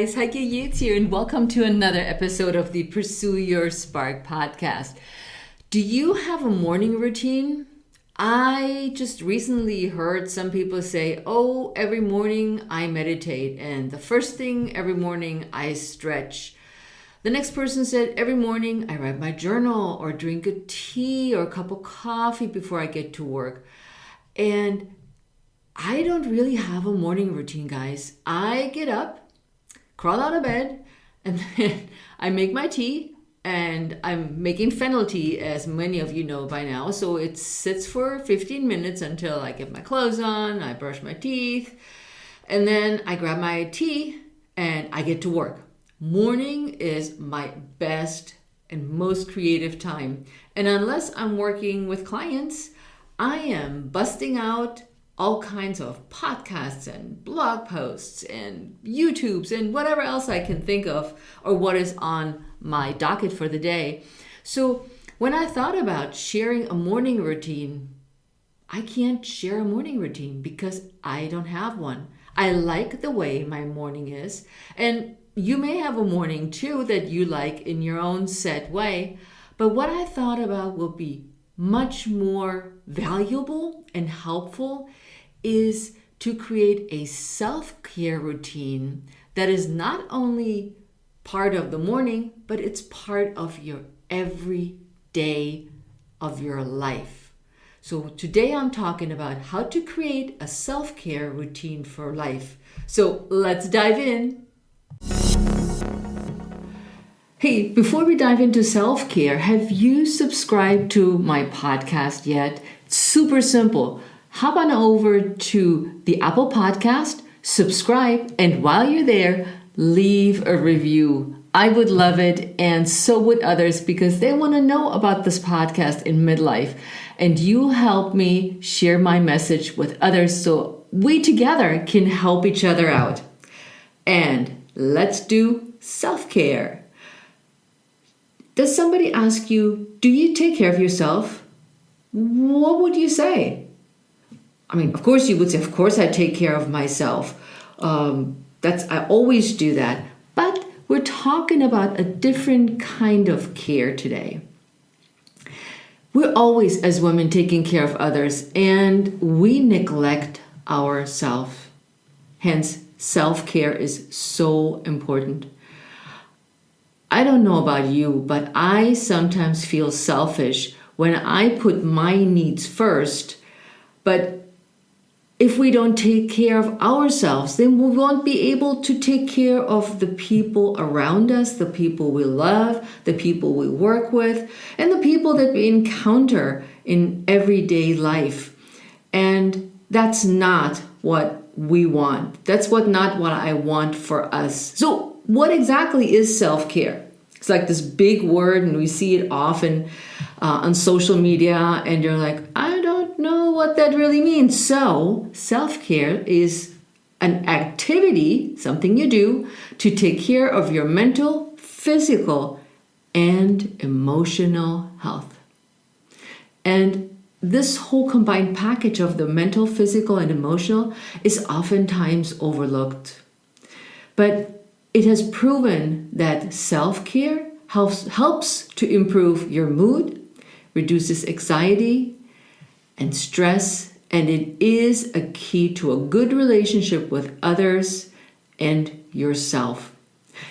guys, Heike Yates here, and welcome to another episode of the Pursue Your Spark podcast. Do you have a morning routine? I just recently heard some people say, every morning I meditate, and the first thing every morning I stretch. The next person said, every morning I write my journal or drink a tea or a cup of coffee before I get to work. And I don't really have a morning routine, guys. I get up, crawl out of bed, and then I make my tea, and I'm making fennel tea, as many of you know by now. So it sits for 15 minutes until I get my clothes on, I brush my teeth, and then I grab my tea and I get to work. Morning is my best and most creative time. And unless I'm working with clients, I am busting out all kinds of podcasts and blog posts and YouTubes and whatever else I can think of or what is on my docket for the day. So when I thought about sharing a morning routine, I can't share a morning routine because I don't have one. I like the way my morning is, and you may have a morning too that you like in your own set way, but what I thought about will be much more valuable and helpful is to create a self-care routine that is not only part of the morning, but it's part of your every day of your life. So today I'm talking about how to create a self-care routine for life. So let's dive in. Hey, before we dive into self-care, have you subscribed to my podcast yet? It's super simple. Hop on over to the Apple Podcast, subscribe, and while you're there, leave a review. I would love it, and so would others, because they want to know about this podcast in midlife. And you help me share my message with others so we together can help each other out. And let's do self-care. Does somebody ask you, do you take care of yourself? What would you say? I mean, of course you would say, of course I take care of myself. I always do that. But we're talking about a different kind of care today. We're always, as women, taking care of others, and we neglect ourselves. Hence, self-care is so important. I don't know about you, but I sometimes feel selfish when I put my needs first. But if we don't take care of ourselves, then we won't be able to take care of the people around us, the people we love, the people we work with, and the people that we encounter in everyday life. And that's not what we want. That's not what I want for us. So what exactly is self-care? It's like this big word, and we see it often on social media, and you're like, I don't know what that really means. So self-care is an activity, something you do to take care of your mental, physical, and emotional health. And this whole combined package of the mental, physical, and emotional is oftentimes overlooked. But it has proven that self-care helps to improve your mood, reduces anxiety and stress, and it is a key to a good relationship with others and yourself.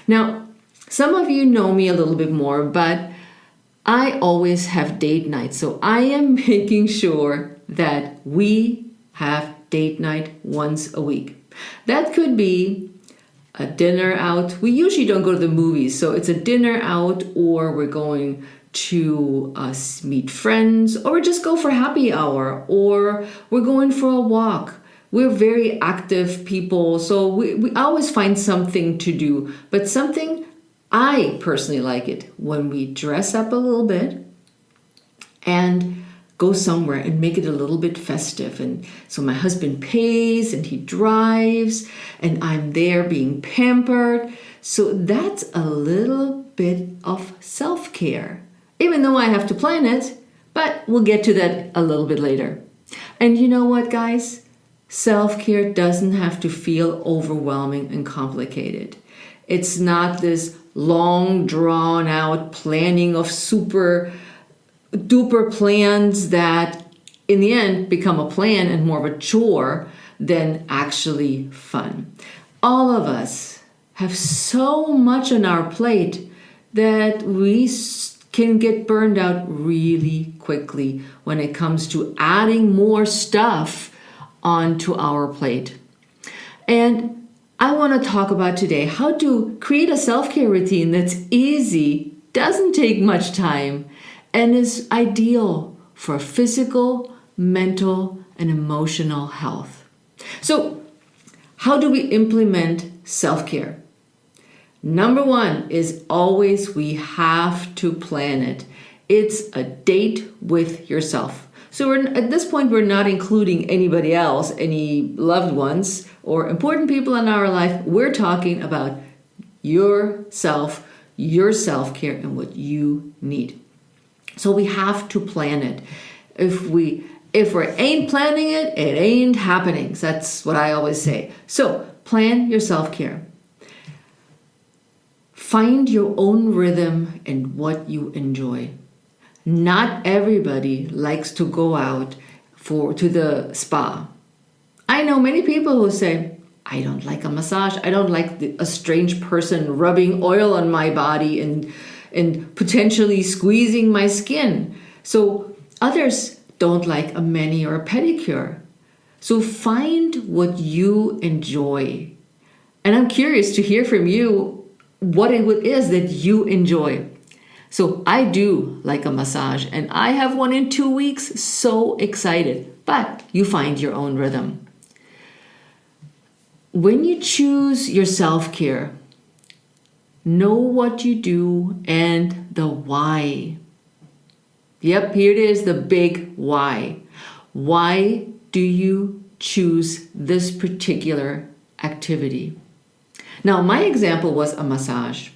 Now, some of you know me a little bit more, but I always have date nights, so I am making sure that we have date night once a week. That could be a dinner out. We usually don't go to the movies, so it's a dinner out, or we're going to meet friends, or we just go for happy hour, or we're going for a walk. We're very active people, so we always find something to do. But something I personally like it when we dress up a little bit and go somewhere and make it a little bit festive. And so my husband pays and he drives and I'm there being pampered. So that's a little bit of self-care, even though I have to plan it, but we'll get to that a little bit later. And you know what, guys? Self-care doesn't have to feel overwhelming and complicated. It's not this long, drawn-out planning of super duper plans that in the end become a plan and more of a chore than actually fun. All of us have so much on our plate that we can get burned out really quickly when it comes to adding more stuff onto our plate. And I want to talk about today how to create a self-care routine that's easy, doesn't take much time, and is ideal for physical, mental, and emotional health. So, how do we implement self-care? Number one is always we have to plan it. It's a date with yourself. So at this point, we're not including anybody else, any loved ones or important people in our life. We're talking about yourself, your self-care, and what you need. So we have to plan it. If we ain't planning it, it ain't happening. So that's what I always say. So plan your self-care. Find your own rhythm and what you enjoy. Not everybody likes to go out to the spa. I know many people who say, I don't like a massage. I don't like a strange person rubbing oil on my body and potentially squeezing my skin. So others don't like a mani or a pedicure. So find what you enjoy. And I'm curious to hear from you what it is that you enjoy. So I do like a massage, and I have one in 2 weeks. So excited. But you find your own rhythm. When you choose your self-care, know what you do and the why. Yep, here it is, the big why. Why do you choose this particular activity? Now, my example was a massage.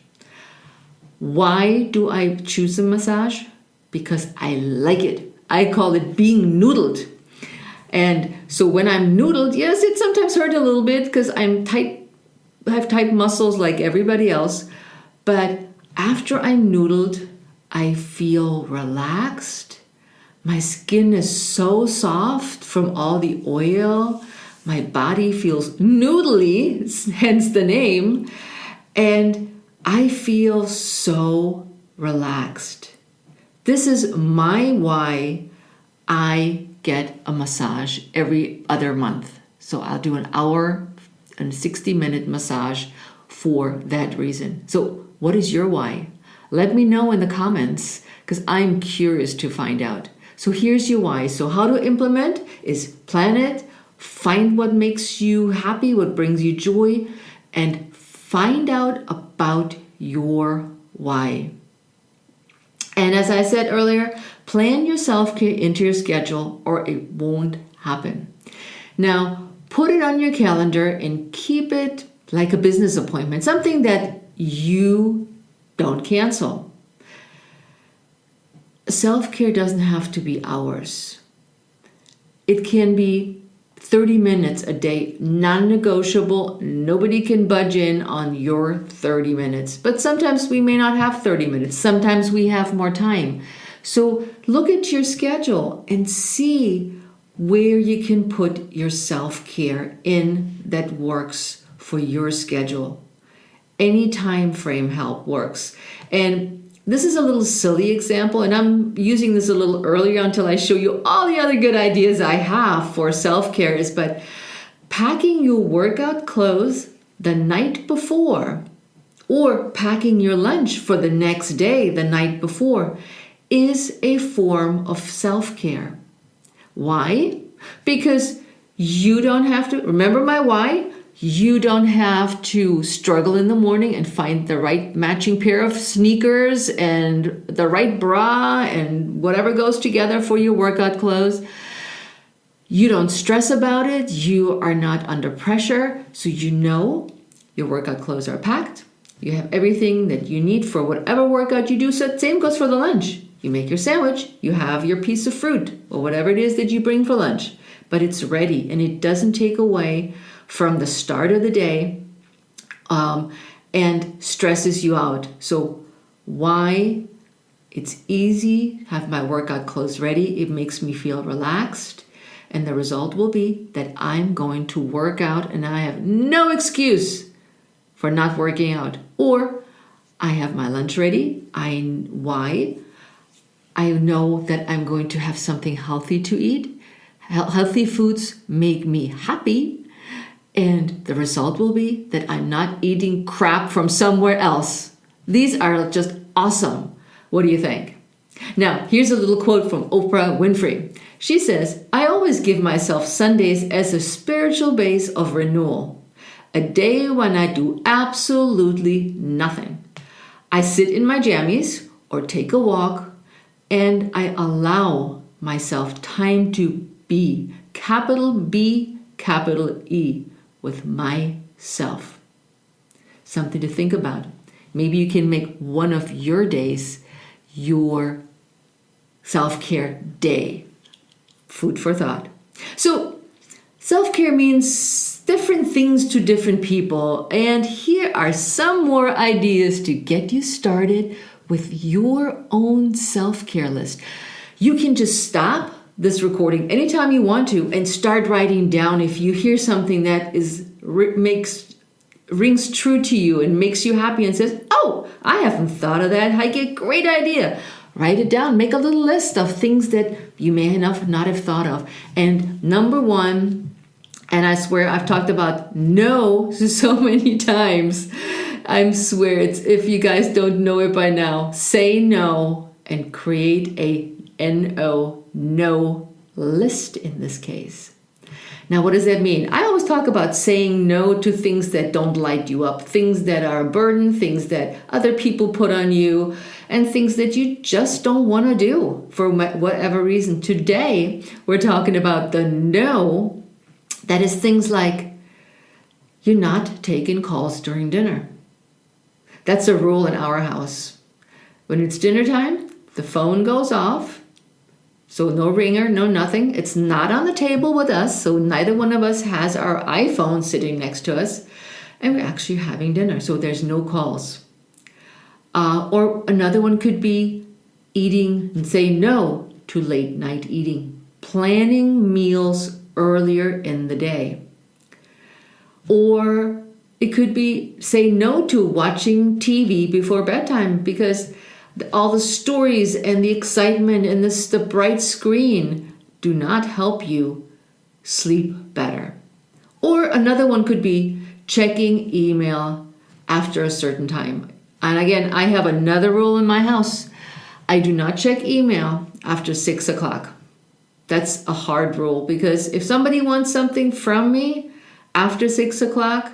Why do I choose a massage? Because I like it. I call it being noodled. And so when I'm noodled, yes, it sometimes hurt a little bit because I have tight muscles like everybody else. But after I'm noodled, I feel relaxed. My skin is so soft from all the oil. My body feels noodly, hence the name. And I feel so relaxed. This is my why I get a massage every other month. So I'll do an hour and 60-minute massage for that reason. So what is your why? Let me know in the comments because I'm curious to find out. So here's your why. So how to implement is plan it, find what makes you happy, what brings you joy, and find out about your why. And as I said earlier, plan your self-care into your schedule or it won't happen. Now, put it on your calendar and keep it like a business appointment, something that you don't cancel. Self-care doesn't have to be hours. It can be 30 minutes a day, non-negotiable. Nobody can budge in on your 30 minutes. But sometimes we may not have 30 minutes. Sometimes we have more time. So look at your schedule and see where you can put your self-care in that works for your schedule. Any time frame help works. And this is a little silly example, and I'm using this a little earlier until I show you all the other good ideas I have for self-care but packing your workout clothes the night before or packing your lunch for the next day the night before is a form of self-care. Why? Because you don't have to, remember my why? You don't have to struggle in the morning and find the right matching pair of sneakers and the right bra and whatever goes together for your workout clothes. You don't stress about it. You are not under pressure. So you know your workout clothes are packed. You have everything that you need for whatever workout you do. So the same goes for the lunch. You make your sandwich. You have your piece of fruit or whatever it is that you bring for lunch. but it's ready and it doesn't take away from the start of the day and stresses you out. So why? It's easy, have my workout clothes ready. It makes me feel relaxed. And the result will be that I'm going to work out and I have no excuse for not working out. Or I have my lunch ready. Why? I know that I'm going to have something healthy to eat. Healthy foods make me happy. And the result will be that I'm not eating crap from somewhere else. These are just awesome. What do you think? Now, here's a little quote from Oprah Winfrey. She says, "I always give myself Sundays as a spiritual base of renewal. A day when I do absolutely nothing. I sit in my jammies or take a walk and I allow myself time to be, capital B, capital E, with myself." Something to think about. Maybe you can make one of your days your self-care day. Food for thought. So self-care means different things to different people. And here are some more ideas to get you started with your own self-care list. You can just stop this recording anytime you want to and start writing down if you hear something that rings true to you and makes you happy and says, "Oh, I haven't thought of that. I get a great idea." Write it down. Make a little list of things that you may not have thought of. And number one, and I swear I've talked about no so many times. I swear if you guys don't know it by now, say no and create a no list in this case. Now, what does that mean? I always talk about saying no to things that don't light you up, things that are a burden, things that other people put on you, and things that you just don't want to do for whatever reason. Today, we're talking about the no. That is things like you're not taking calls during dinner. That's a rule in our house. When it's dinner time, the phone goes off. So no ringer, no nothing. It's not on the table with us. So neither one of us has our iPhone sitting next to us. And we're actually having dinner. So there's no calls. Or another one could be eating and say no to late night eating. Planning meals earlier in the day. Or it could be say no to watching TV before bedtime because all the stories and the excitement and the bright screen do not help you sleep better. Or another one could be checking email after a certain time. And again, I have another rule in my house. I do not check email after 6 o'clock. That's a hard rule because if somebody wants something from me after 6 o'clock,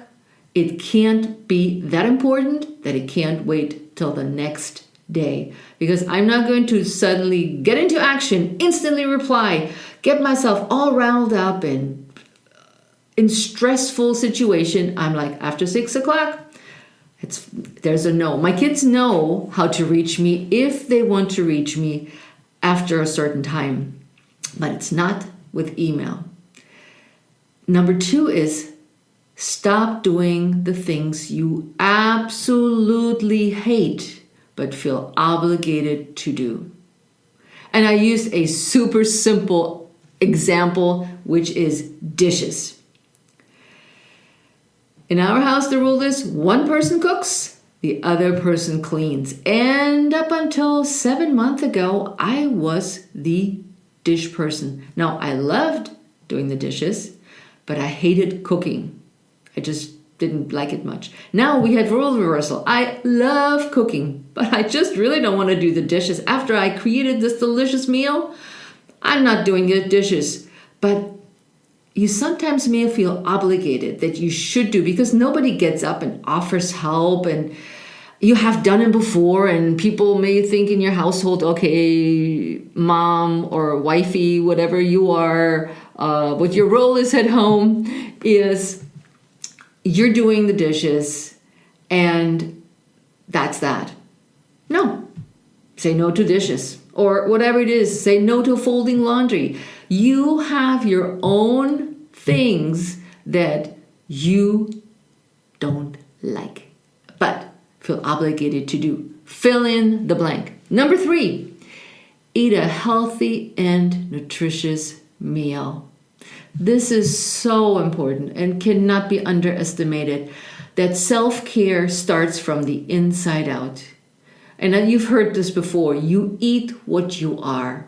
it can't be that important that it can't wait till the next day. Because I'm not going to suddenly get into action, instantly reply, get myself all riled up and in stressful situation. I'm like, after 6 o'clock, there's a no. My kids know how to reach me if they want to reach me after a certain time, but it's not with email. Number 2 is stop doing the things you absolutely hate but feel obligated to do. And I used a super simple example, which is dishes. In our house, the rule is one person cooks, the other person cleans. And up until 7 months ago, I was the dish person. Now, I loved doing the dishes, but I hated cooking. I just didn't like it much. Now we have role reversal. I love cooking, but I just really don't want to do the dishes. After I created this delicious meal, I'm not doing the dishes. But you sometimes may feel obligated that you should do because nobody gets up and offers help and you have done it before and people may think in your household, okay, mom or wifey, whatever you are, what your role is at home is you're doing the dishes and that's that. No. Say no to dishes or whatever it is. Say no to folding laundry. You have your own things that you don't like, but feel obligated to do. Fill in the blank. Number 3, eat a healthy and nutritious meal. This is so important and cannot be underestimated, that self-care starts from the inside out. And you've heard this before. You eat what you are.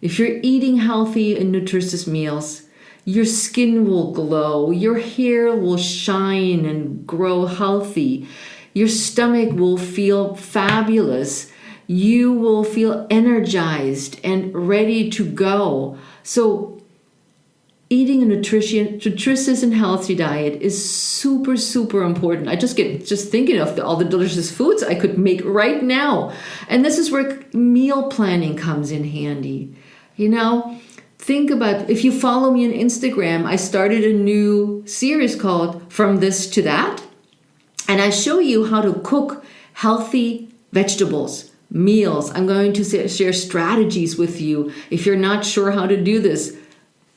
If you're eating healthy and nutritious meals, your skin will glow, your hair will shine and grow healthy, your stomach will feel fabulous, you will feel energized and ready to go. So eating a nutritious and healthy diet is super, super important. I just get thinking of all the delicious foods I could make right now. And this is where meal planning comes in handy. Think about, if you follow me on Instagram, I started a new series called From This to That. And I show you how to cook healthy vegetables, meals. I'm going to share strategies with you. If you're not sure how to do this,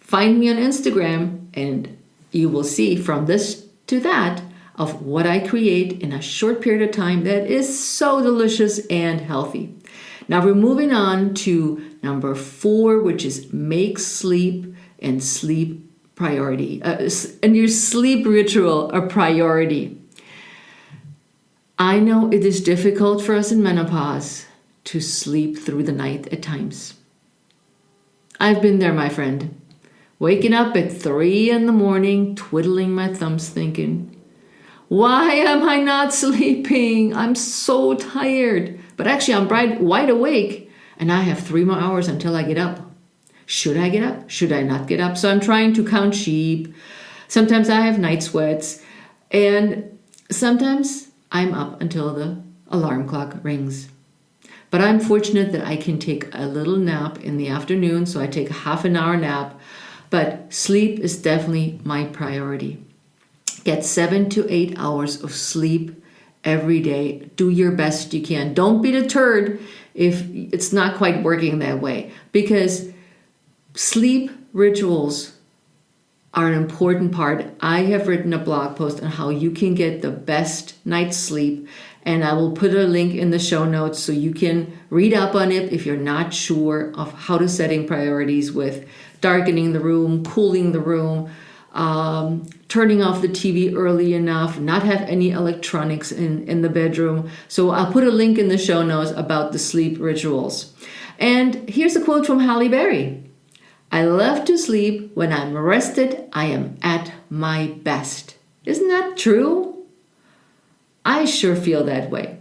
find me on Instagram and you will see From This to That of what I create in a short period of time that is so delicious and healthy. Now we're moving on to number 4, which is make sleep and sleep priority, and your sleep ritual a priority. I know it is difficult for us in menopause to sleep through the night at times. I've been there, my friend. Waking up at 3 a.m, twiddling my thumbs thinking, why am I not sleeping? I'm so tired. But actually I'm wide awake and I have 3 more hours until I get up. Should I get up? Should I not get up? So I'm trying to count sheep. Sometimes I have night sweats. And sometimes I'm up until the alarm clock rings. But I'm fortunate that I can take a little nap in the afternoon. So I take a half an hour nap. But sleep is definitely my priority. Get 7 to 8 hours of sleep every day. Do your best you can. Don't be deterred if it's not quite working that way, because sleep rituals are an important part. I have written a blog post on how you can get the best night's sleep, and I will put a link in the show notes so you can read up on it if you're not sure of how to setting priorities with darkening the room, cooling the room, turning off the TV early enough, not have any electronics in the bedroom. So I'll put a link in the show notes about the sleep rituals. And here's a quote from Halle Berry. I love to sleep. When I'm rested, I am at my best. Isn't that true? I sure feel that way.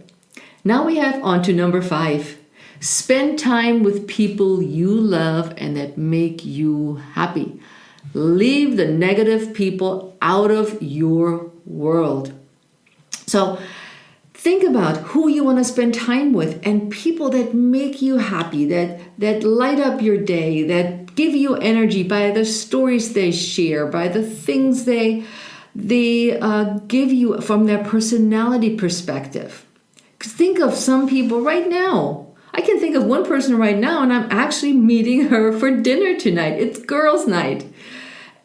Now we have on to number 5. Spend time with people you love and that make you happy. Leave the negative people out of your world. So think about who you want to spend time with and people that make you happy, that light up your day, that give you energy by the stories they share, by the things they give you from their personality perspective. Think of some people right now. I can think of one person right now, and I'm actually meeting her for dinner tonight. It's girls' night.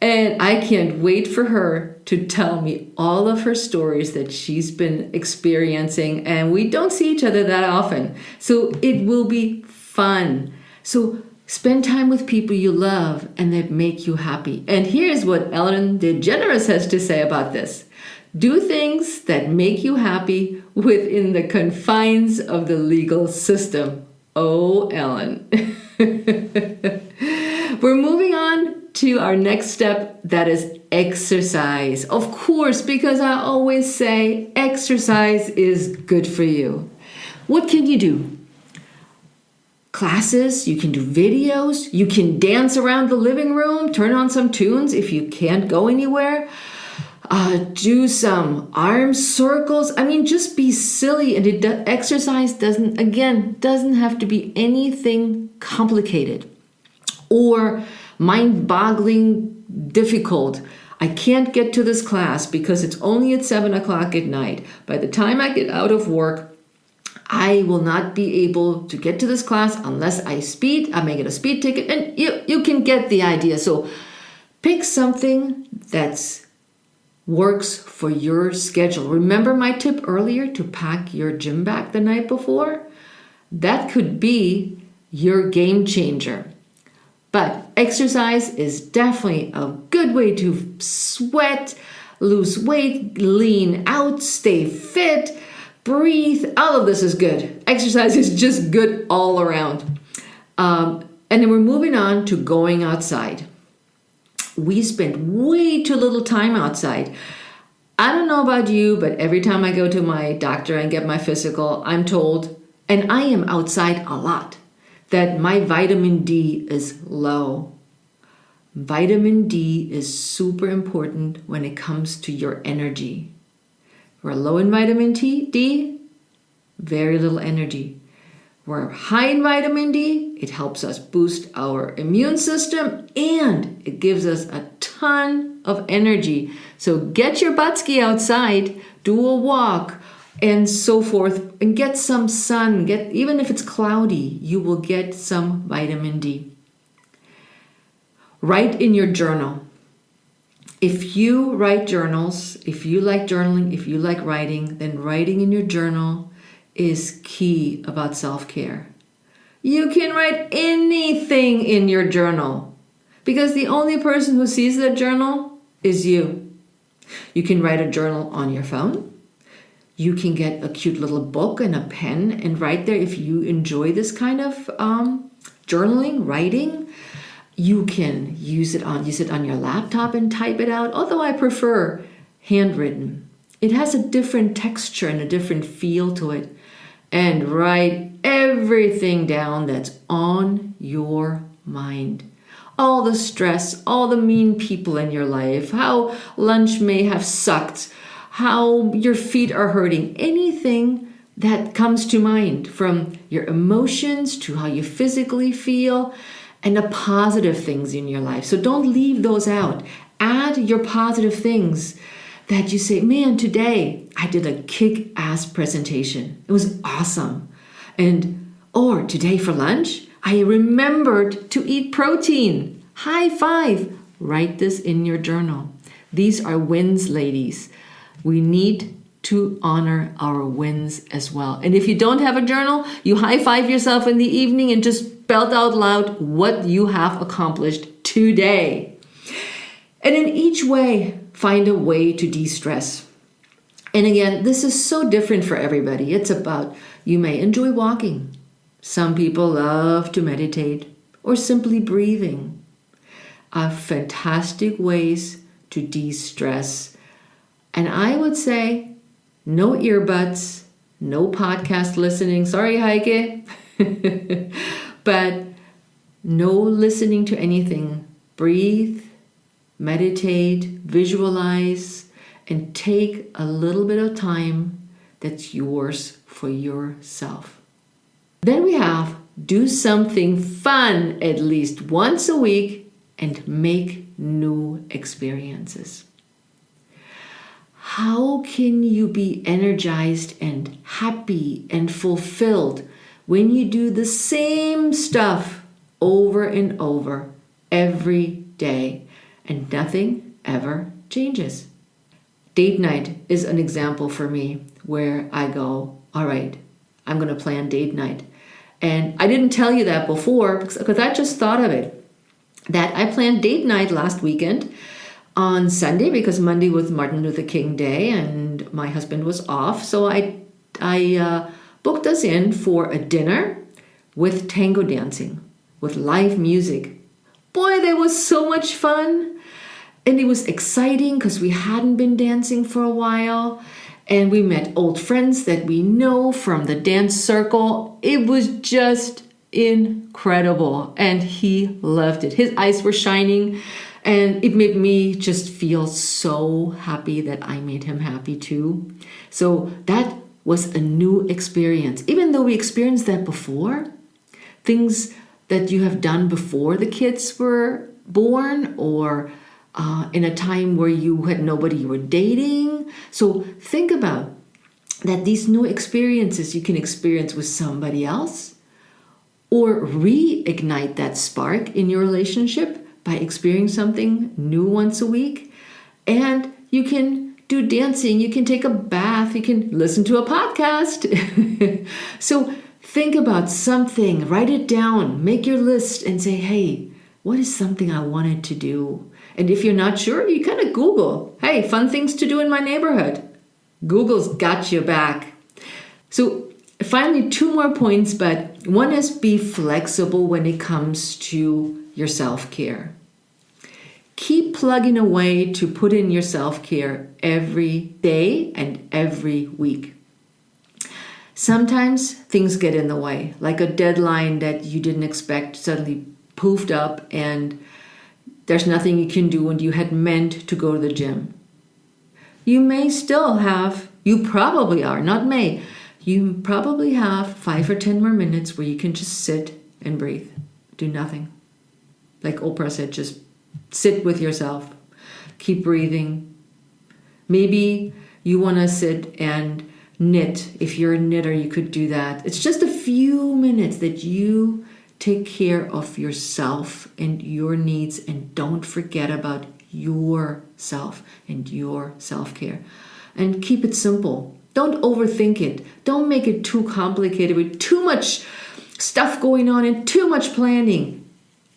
And I can't wait for her to tell me all of her stories that she's been experiencing. And we don't see each other that often. So it will be fun. So spend time with people you love and that make you happy. And here's what Ellen DeGeneres has to say about this. Do things that make you happy within the confines of the legal system. Oh, Ellen. We're moving on to our next step, that is exercise. Of course, because I always say exercise is good for you. What can you do? Classes, you can do videos, you can dance around the living room, turn on some tunes if you can't go anywhere. Do some arm circles. I mean, just be silly. And exercise doesn't have to be anything complicated or mind-boggling difficult. I can't get to this class because it's only at 7 o'clock at night. By the time I get out of work, I will not be able to get to this class unless I make it a speed ticket. And you can get the idea. So pick something that works for your schedule. Remember my tip earlier to pack your gym bag the night before? That could be your game changer. But exercise is definitely a good way to sweat, lose weight, lean out, stay fit, breathe. All of this is good. Exercise is just good all around. And then we're moving on to going outside. We spend way too little time outside. I don't know about you, but every time I go to my doctor and get my physical, I'm told, and I am outside a lot, that my vitamin D is low. Vitamin D is super important when it comes to your energy. We're low in vitamin D, very little energy. We're high in vitamin D, it helps us boost our immune system and it gives us a ton of energy. So get your buttski outside, do a walk and so forth, and get some sun. Even if it's cloudy, you will get some vitamin D. Write in your journal. If you write journals, if you like journaling, if you like writing, then writing in your journal is key about self-care. You can write anything in your journal because the only person who sees that journal is you. You can write a journal on your phone. You can get a cute little book and a pen and write there if you enjoy this kind of journaling, writing. You can use it on your laptop and type it out, although I prefer handwritten. It has a different texture and a different feel to it. And write everything down that's on your mind. All the stress, all the mean people in your life, how lunch may have sucked, how your feet are hurting, anything that comes to mind, from your emotions to how you physically feel and the positive things in your life. So don't leave those out. Add your positive things that you say, man, today I did a kick-ass presentation. It was awesome. Or today for lunch, I remembered to eat protein. High five. Write this in your journal. These are wins, ladies. We need to honor our wins as well. And if you don't have a journal, you high five yourself in the evening and just belt out loud what you have accomplished today. And in each way, find a way to de-stress. And again, this is so different for everybody. It's about, you may enjoy walking. Some people love to meditate or simply breathing. Fantastic ways to de-stress. And I would say, no earbuds, no podcast listening. Sorry, Heike. But no listening to anything. Breathe, meditate, visualize, and take a little bit of time that's yours for yourself. Then we have do something fun at least once a week and make new experiences. How can you be energized and happy and fulfilled when you do the same stuff over and over every day and nothing ever changes? Date night is an example for me where I go, all right, I'm going to plan date night. And I didn't tell you that before because I just thought of it, that I planned date night last weekend on Sunday because Monday was Martin Luther King Day and my husband was off. So I booked us in for a dinner with tango dancing, with live music. Boy, that was so much fun. And it was exciting because we hadn't been dancing for a while. And we met old friends that we know from the dance circle. It was just incredible. And he loved it. His eyes were shining. And it made me just feel so happy that I made him happy too. So that was a new experience. Even though we experienced that before, things that you have done before the kids were born or in a time where you had nobody you were dating. So think about that these new experiences you can experience with somebody else, or reignite that spark in your relationship by experiencing something new once a week. And you can do dancing, you can take a bath, you can listen to a podcast. So think about something, write it down, make your list and say, hey, what is something I wanted to do? And if you're not sure, you kind of Google, hey, fun things to do in my neighborhood. Google's got your back. So finally, 2 more points, but one is be flexible when it comes to your self-care. Keep plugging away to put in your self-care every day and every week. Sometimes things get in the way, like a deadline that you didn't expect suddenly poofed up and there's nothing you can do and you had meant to go to the gym. You probably have 5 or 10 more minutes where you can just sit and breathe, do nothing. Like Oprah said, just sit with yourself, keep breathing. Maybe you want to sit and knit. If you're a knitter, you could do that. It's just a few minutes that you take care of yourself and your needs, and don't forget about yourself and your self-care. And keep it simple. Don't overthink it. Don't make it too complicated with too much stuff going on and too much planning.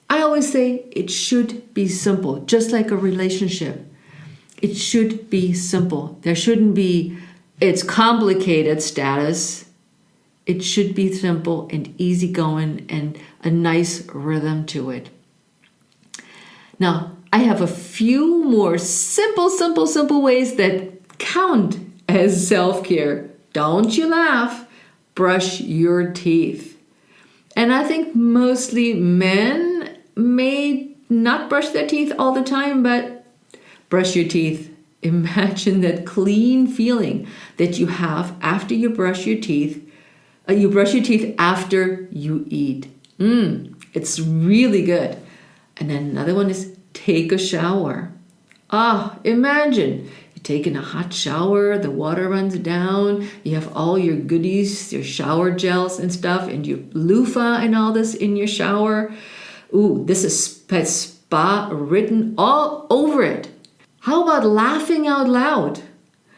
I always say it should be simple, just like a relationship. It should be simple. There shouldn't be it's complicated status. It should be simple and easygoing and a nice rhythm to it. Now, I have a few more simple ways that count as self-care. Don't you laugh. Brush your teeth. And I think mostly men may not brush their teeth all the time, but brush your teeth. Imagine that clean feeling that you have after you brush your teeth. You brush your teeth after you eat. It's really good. And then another one is take a shower. Imagine you're taking a hot shower, the water runs down, you have all your goodies, your shower gels and stuff, and your loofah and all this in your shower. This is spa written all over it. How about laughing out loud?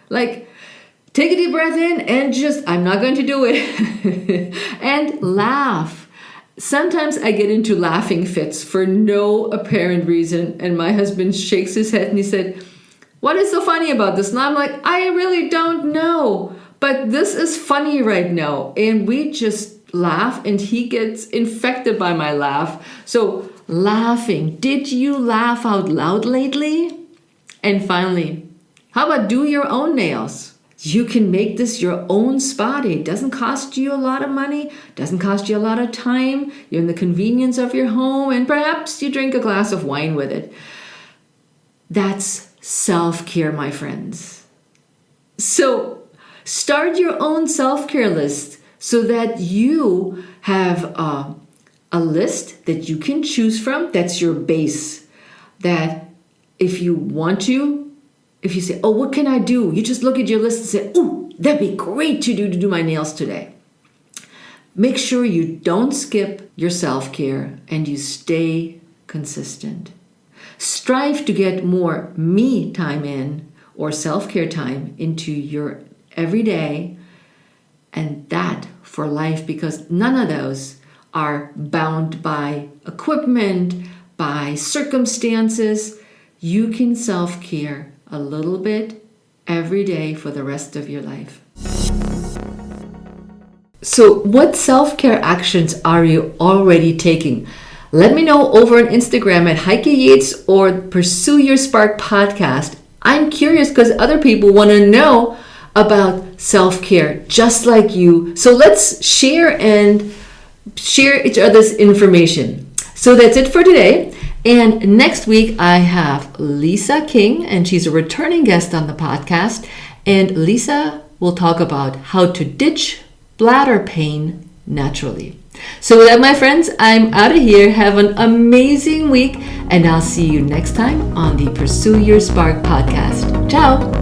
Like, take a deep breath in and I'm not going to do it. And laugh. Sometimes I get into laughing fits for no apparent reason. And my husband shakes his head and he said, what is so funny about this? And I'm like, I really don't know. But this is funny right now. And we just laugh and he gets infected by my laugh. So laughing. Did you laugh out loud lately? And finally, how about do your own nails? You can make this your own spa day. It doesn't cost you a lot of money, doesn't cost you a lot of time. You're in the convenience of your home, and perhaps you drink a glass of wine with it. That's self-care, my friends. So start your own self-care list so that you have a list that you can choose from. That's your base. That if you want to, if you say, what can I do? You just look at your list and say, that'd be great to do my nails today. Make sure you don't skip your self-care and you stay consistent. Strive to get more me time in or self-care time into your everyday, and that for life, because none of those are bound by equipment, by circumstances. You can self-care a little bit every day for the rest of your life. So what self-care actions are you already taking? Let me know over on Instagram at Heike Yates or Pursue Your Spark podcast. I'm curious because other people want to know about self-care just like you. So let's share each other's information. So that's it for today. And next week, I have Lisa King, and she's a returning guest on the podcast. And Lisa will talk about how to ditch bladder pain naturally. So with that, my friends, I'm out of here. Have an amazing week, and I'll see you next time on the Pursue Your Spark podcast. Ciao.